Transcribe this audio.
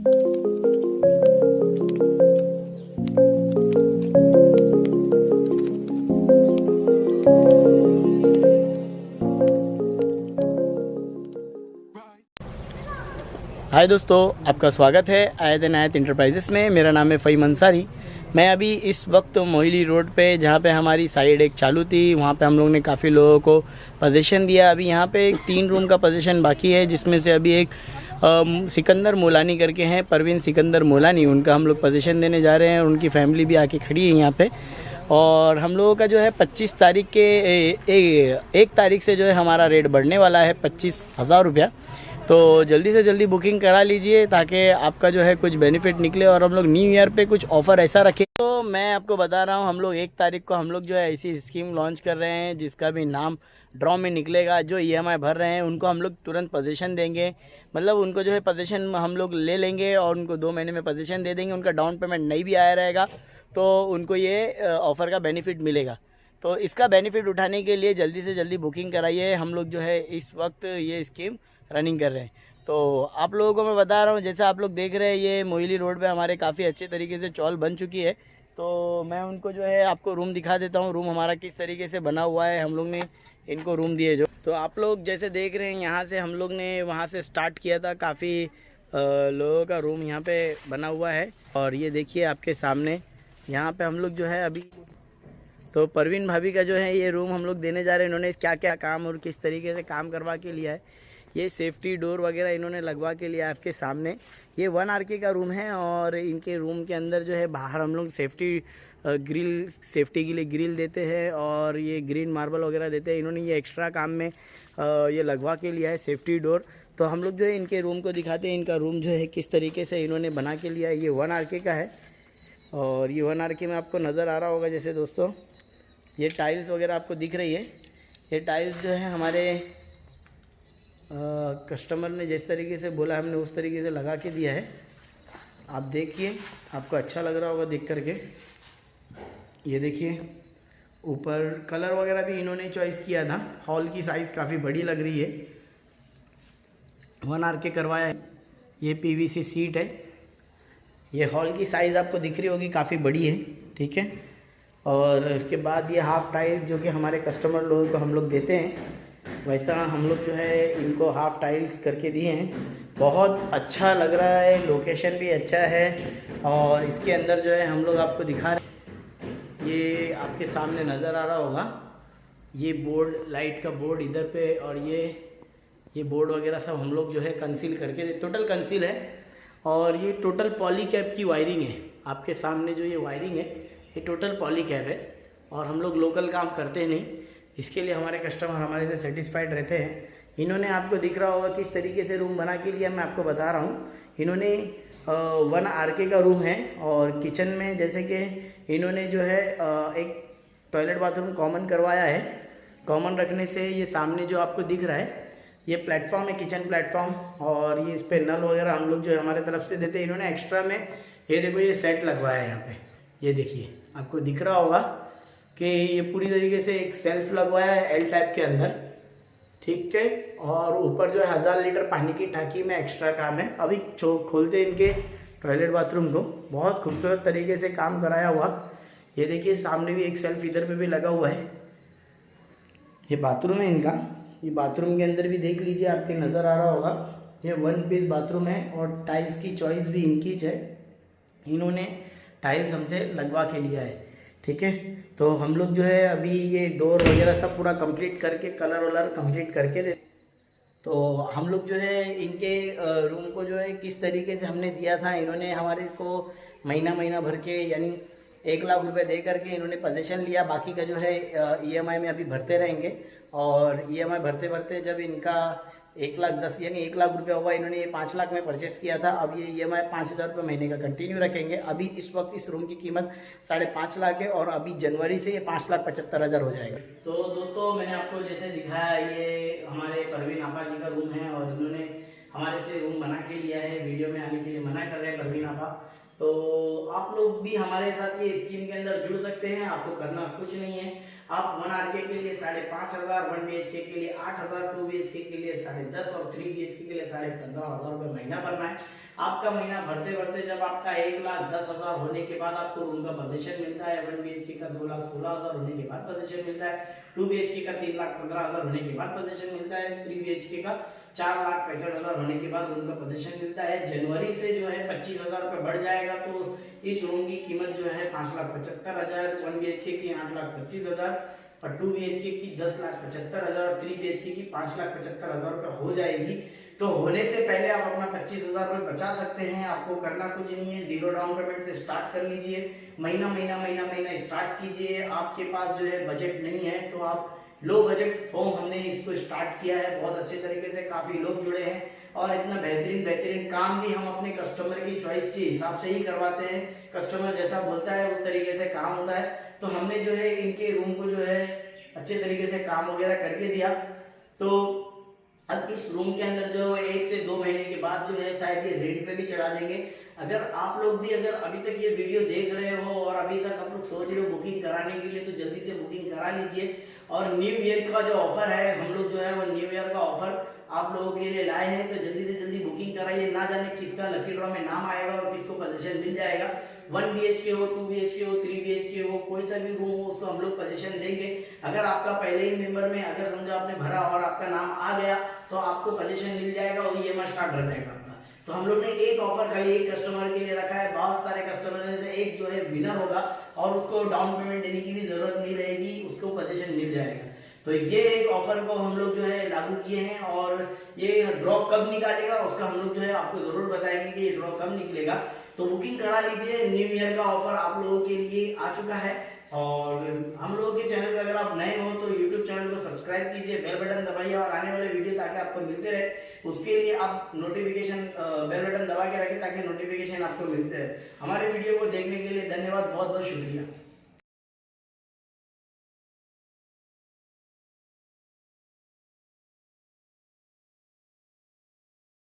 हाय दोस्तों, आपका स्वागत है आयत इनायत इंटरप्राइजेस में। मेरा नाम है फ़हीम अंसारी। मैं अभी इस वक्त मोहिली रोड पे, जहाँ पे हमारी साइड एक चालू थी, वहाँ पे हम लोग ने काफ़ी लोगों को पोजीशन दिया। अभी यहाँ पे एक 3 रूम का पोजीशन बाकी है, जिसमें से अभी एक सिकंदर मोलानी करके हैं, परवीन सिकंदर मोलानी, उनका हम लोग पोजीशन देने जा रहे हैं। उनकी फैमिली भी आके खड़ी है यहाँ पे। और हम लोगों का जो है 25 तारीख के 1 तारीख से जो है हमारा रेट बढ़ने वाला है 25,000 रुपया। तो जल्दी से जल्दी बुकिंग करा लीजिए ताकि आपका जो है कुछ बेनिफिट निकले। और हम लोग न्यू ईयर पे कुछ ऑफ़र ऐसा रखें। तो मैं आपको बता रहा हूँ, हम लोग 1 तारीख को हम लोग जो है ऐसी स्कीम लॉन्च कर रहे हैं, जिसका भी नाम ड्रॉ में निकलेगा। जो EMI भर रहे हैं उनको हम लोग तुरंत पोजीशन देंगे। मतलब उनको जो है पोजीशन हम लोग ले लेंगे और उनको 2 महीने में पोजीशन दे देंगे। उनका डाउन पेमेंट नहीं भी आया रहेगा तो उनको ये ऑफ़र का बेनिफिट मिलेगा। तो इसका बेनिफिट उठाने के लिए जल्दी से जल्दी बुकिंग कराइए। हम लोग जो है इस वक्त ये स्कीम रनिंग कर रहे हैं। तो आप लोगों को मैं बता रहा हूँ, जैसे आप लोग देख रहे हैं, ये मोहिली रोड पे हमारे काफ़ी अच्छे तरीके से चौल बन चुकी है। तो मैं उनको जो है आपको रूम दिखा देता हूँ, रूम हमारा किस तरीके से बना हुआ है। हम लोग ने इनको रूम दिए जो, तो आप लोग जैसे देख रहे हैं, यहाँ से हम लोग ने वहाँ से स्टार्ट किया था। काफ़ी लोगों का रूम यहाँ पे बना हुआ है। और ये देखिए आपके सामने, यहाँ पे हम लोग जो है अभी, तो परवीन भाभी का जो है ये रूम हम लोग देने जा रहे हैं। इन्होंने क्या क्या काम और किस तरीके से काम करवा के लिया है, ये सेफ्टी डोर वगैरह इन्होंने लगवा के लिया आपके सामने। ये 1 RK का रूम है और इनके रूम के अंदर जो है बाहर हम लोग ग्रिल, सेफ्टी के लिए ग्रिल देते हैं और ये ग्रीन मार्बल वगैरह देते हैं। इन्होंने ये एक्स्ट्रा काम में ये लगवा के लिया है सेफ्टी डोर। तो हम लोग जो है इनके रूम को दिखाते हैं। इनका रूम जो है किस तरीके से इन्होंने बना के लिया है। ये 1 RK का है और ये 1 RK में आपको नज़र आ रहा होगा। जैसे दोस्तों ये टाइल्स वगैरह आपको दिख रही है, ये टाइल्स जो है हमारे कस्टमर ने जिस तरीके से बोला हमने उस तरीके से लगा के दिया है। आप देखिए, आपको अच्छा लग रहा होगा देख करके। ये देखिए ऊपर कलर वगैरह भी इन्होंने चॉइस किया था। हॉल की साइज़ काफ़ी बड़ी लग रही है। 1 RK करवाया है। ये PVC सीट है। ये हॉल की साइज़ आपको दिख रही होगी, काफ़ी बड़ी है, ठीक है। और उसके बाद ये हाफ़ टाइल जो कि हमारे कस्टमर लोगों को हम लोग देते हैं, वैसा हम लोग जो है इनको हाफ़ टाइल्स करके दिए हैं। बहुत अच्छा लग रहा है, लोकेशन भी अच्छा है। और इसके अंदर जो है हम लोग आपको दिखा रहे हैं, ये आपके सामने नज़र आ रहा होगा, ये बोर्ड, लाइट का बोर्ड इधर पे, और ये बोर्ड वगैरह सब हम लोग जो है कंसील करके, टोटल कंसील है। और ये टोटल पॉली कैप की वायरिंग है। आपके सामने जो ये वायरिंग है, ये टोटल पॉली कैप है। और हम लोग लोकल काम करते नहीं, इसके लिए हमारे कस्टमर हमारे से सेटिस्फाइड रहते हैं। इन्होंने, आपको दिख रहा होगा किस तरीके से रूम बना के लिया, मैं आपको बता रहा हूँ। इन्होंने 1 RK का रूम है और किचन में जैसे कि इन्होंने जो है एक टॉयलेट बाथरूम कॉमन करवाया है। कॉमन रखने से ये सामने जो आपको दिख रहा है, ये प्लेटफॉर्म है, किचन प्लेटफॉर्म। और ये इस पर नल वगैरह हम लोग जो है हमारे तरफ से देते हैं। इन्होंने एक्स्ट्रा में ये देखो ये सेट लगवाया है यहाँ पे। ये देखिए आपको दिख रहा होगा कि ये पूरी तरीके से एक सेल्फ लगवाया है L टाइप के अंदर, ठीक है। और ऊपर जो है 1000 लीटर पानी की टाकी में एक्स्ट्रा काम है। अभी खोलते हैं इनके टॉयलेट बाथरूम को। बहुत खूबसूरत तरीके से काम कराया हुआ। ये देखिए सामने भी एक सेल्फ इधर पे भी लगा हुआ है। ये बाथरूम है इनका। ये बाथरूम के अंदर भी देख लीजिए, आपके नज़र आ रहा होगा। ये 1 पीस बाथरूम है और टाइल्स की चॉइस भी इनकी है। इन्होंने टाइल्स हमसे लगवा के लिया है, ठीक है। तो हम लोग जो है अभी ये डोर वगैरह सब पूरा कंप्लीट करके, कलर वलर कंप्लीट करके दे। तो हम लोग जो है इनके रूम को जो है किस तरीके से हमने दिया था, इन्होंने हमारे को महीना भर के, यानी 1 लाख रुपए दे करके इन्होंने पोजीशन लिया। बाकी का जो है EMI में अभी भरते रहेंगे। और EMI भरते भरते जब इनका 1,10,000 यानी 1 लाख रुपया हुआ, इन्होंने ये 5 लाख में परचेस किया था। अब ये EMI 5,000 रुपये महीने का कंटिन्यू रखेंगे। अभी इस वक्त इस रूम की कीमत 5.5 लाख है और अभी जनवरी से ये 5,75,000 हो जाएगा। तो दोस्तों मैंने आपको जैसे दिखाया, ये हमारे परवीन आपा जी का रूम है और इन्होंने हमारे से रूम बना के लिया है। वीडियो में आने के लिए मना कर रहे हैं परवीन आपा। तो आप लोग भी हमारे साथ ये स्कीम के अंदर जुड़ सकते हैं। आपको करना कुछ नहीं है। आप 1 RK के लिए 5,500, 1 BHK के लिए 8,000, 2 BHK के लिए 10,500 और 3 BHK के लिए 15,500 रुपये महीना भरना है। आपका महीना भरते भरते जब आपका 1,10,000 होने के बाद आपको रूम का पोजीशन मिलता है, 1 BHK का 2,16,000 होने के बाद पोजीशन मिलता है, 2 BHK का 3,15,000 होने के बाद पोजीशन मिलता है, 3 BHK का 4,65,000 होने के बाद रूम का पोजीशन मिलता है। जनवरी से जो है 25,000 रुपये बढ़ जाएगा तो इस रूम की कीमत जो है 5,75,000, 1 BHK की 8,25,000 और 2 BHK की 10,75,000 और 3 BHK की 5,75,000 रुपये हो जाएगी। तो होने से पहले आप अपना 25,000 रुपये बचा सकते हैं। आपको करना कुछ नहीं है, 0 डाउन पेमेंट से स्टार्ट कर लीजिए, महीना स्टार्ट कीजिए। आपके पास जो है बजट नहीं है तो आप लो बजट होम हमने इसको स्टार्ट किया है, बहुत अच्छे तरीके से काफ़ी लोग जुड़े हैं और इतना बेहतरीन काम भी हम अपने कस्टमर की चॉइस के हिसाब से ही करवाते हैं। कस्टमर जैसा बोलता है उस तरीके से काम होता है। तो हमने जो है इनके रूम को जो है अच्छे तरीके से काम वगैरह करके दिया। तो अब इस रूम के अंदर जो 1 से 2 महीने के बाद जो है शायद ये रेंट पे भी चढ़ा देंगे। अगर आप लोग भी अगर अभी तक ये वीडियो देख रहे हो और अभी तक आप लोग सोच रहे हो बुकिंग कराने के लिए तो जल्दी से बुकिंग करा लीजिए। और न्यू ईयर का जो ऑफर है हम लोग जो है वो न्यू ईयर का ऑफर आप लोगों के लिए लाए हैं, तो जल्दी से जल्दी बुकिंग कराइए। ना जाने किसका लकी ड्रॉ में नाम आएगा और किसको पोजीशन मिल जाएगा। 1 BHK हो, 2 BHK हो, 3 BHK हो, कोई सा भी रूम हो उसको हम लोग पोजीशन देंगे। अगर आपका पहले ही मेंबर में अगर समझो आपने भरा और आपका नाम आ गया तो आपको पोजीशन मिल जाएगा और EMI स्टार्ट हो जाएगा आपका। तो हम लोग ने एक ऑफर खाली एक कस्टमर के लिए रखा है, बहुत सारे कस्टमर में से एक जो है विनर होगा और उसको डाउन पेमेंट देने की भी जरूरत नहीं रहेगी, उसको पोजीशन मिल जाएगा। तो ये एक ऑफर को हम लोग जो है लागू किए हैं और ये ड्रॉ कब निकालेगा उसका हम लोग जो है आपको जरूर बताएंगे कि ये ड्रॉ कब निकलेगा। तो बुकिंग करा लीजिए, न्यू ईयर का ऑफर आप लोगों के लिए आ चुका है। और हम लोगों के चैनल पे अगर आप नए हो तो YouTube चैनल को सब्सक्राइब कीजिए, बेल बटन दबाइए और आने वाले वीडियो ताकि आपको मिलते रहे उसके लिए आप नोटिफिकेशन बेल बटन दबा के रखें ताकि नोटिफिकेशन आपको मिलते रहे। हमारे वीडियो को देखने के लिए धन्यवाद, बहुत बहुत शुक्रिया।